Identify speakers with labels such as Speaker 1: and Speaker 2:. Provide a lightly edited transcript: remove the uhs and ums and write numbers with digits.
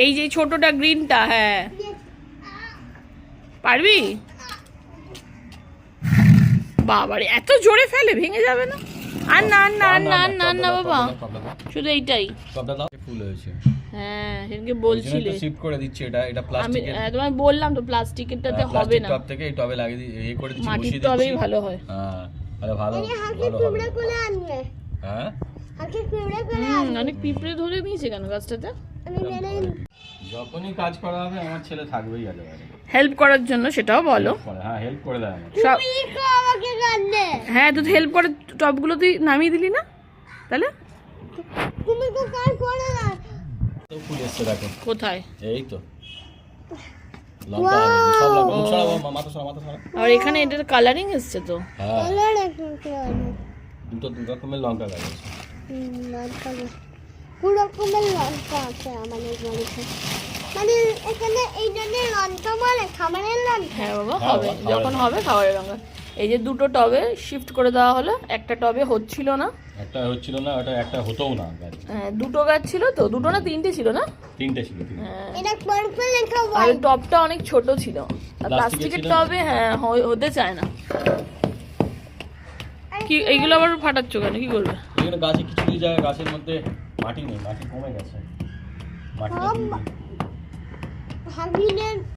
Speaker 1: এই যে ছোটটা গ্রিনটা, হ্যাঁ পারবি? বাবারে এত জোরে ফেলে, ভেঙে যাবে না? আর না না না না না বাবা, শুধু এইটাই
Speaker 2: ফুল হয়েছে।
Speaker 1: হ্যাঁ সেদিনকে বলছিলে
Speaker 2: শিফট করে দিচ্ছি। এটা
Speaker 1: আমি
Speaker 2: প্লাস্টিকের,
Speaker 1: তোমায় বললাম তো প্লাস্টিকেরটাতে হবে না,
Speaker 2: টব থেকে এই টবে লাগিয়ে দিয়ে করে দিচ্ছি,
Speaker 1: মাটির
Speaker 2: বসিয়ে
Speaker 1: টবেই
Speaker 2: দিচ্ছি।
Speaker 1: ভালো হয়।
Speaker 2: হ্যাঁ আরে ভালো ভালো হবে। হ্যাঁ
Speaker 1: অনেক পিঁপড়ে ধরে নিয়েছে কেন গাছটাতে?
Speaker 2: যখনই কাজ করা হবে আমার ছেলে থাকবেই একেবারে
Speaker 1: হেল্প করার জন্য, সেটাও বলো।
Speaker 2: হ্যাঁ হেল্প করে দেয় আমার।
Speaker 1: হ্যাঁ তুই হেল্প করে টবগুলো তুই নামিয়ে দিলি না তাহলে?
Speaker 3: তুমি তো কাজ করে না।
Speaker 2: তো ফুল এসছে দেখো।
Speaker 1: কোথায়?
Speaker 2: এই তো লঙ্কা সব লঙ্কা সরাবো, মাথা সরা।
Speaker 1: আর এখানে এটার কালারিং এসছে তো।
Speaker 2: হ্যাঁ
Speaker 3: কালার একটু
Speaker 2: দুটো দু রকমের লঙ্কা গাছ আছে।
Speaker 3: লঙ্কা পুরো রকমের লঙ্কা আছে আমাদের বাড়িতে। মানে এখানে এই জন্য লঙ্কা মানে খাবারের লঙ্কা।
Speaker 1: হ্যাঁ বাবা
Speaker 2: হ্যাঁ,
Speaker 1: হবে,
Speaker 2: খাবারের
Speaker 1: যখন হবে খাবারের রঙা। এই যে দুটো টবে শিফট করে দেওয়া হলো, একটা টবে হচ্ছিল না,
Speaker 2: একটা হচ্ছিল না, ওটা একটা হতোও না গাছ।
Speaker 1: হ্যাঁ দুটো গাছ ছিল তো, দুটো না তিনটে ছিল না?
Speaker 2: তিনটে ছিল।
Speaker 1: হ্যাঁ
Speaker 3: এটা পার্পল লেখা
Speaker 1: আর
Speaker 3: হোয়াইট।
Speaker 1: টবটা অনেক ছোট ছিল, আর
Speaker 2: প্লাস্টিকের
Speaker 1: প্লাস্টিকের
Speaker 2: ছিল না?
Speaker 1: টবে হ্যাঁ হতে চায় না। কি এইগুলো আবার ফাটাচ্ছ কেন, কি করবে?
Speaker 2: এখানে গাছে কিছু কিছু জায়গায় গাছের মধ্যে মাটি নেই, মাটি কমে গেছে। মাটিটা দিয়ে দিই।
Speaker 3: ভাগিনের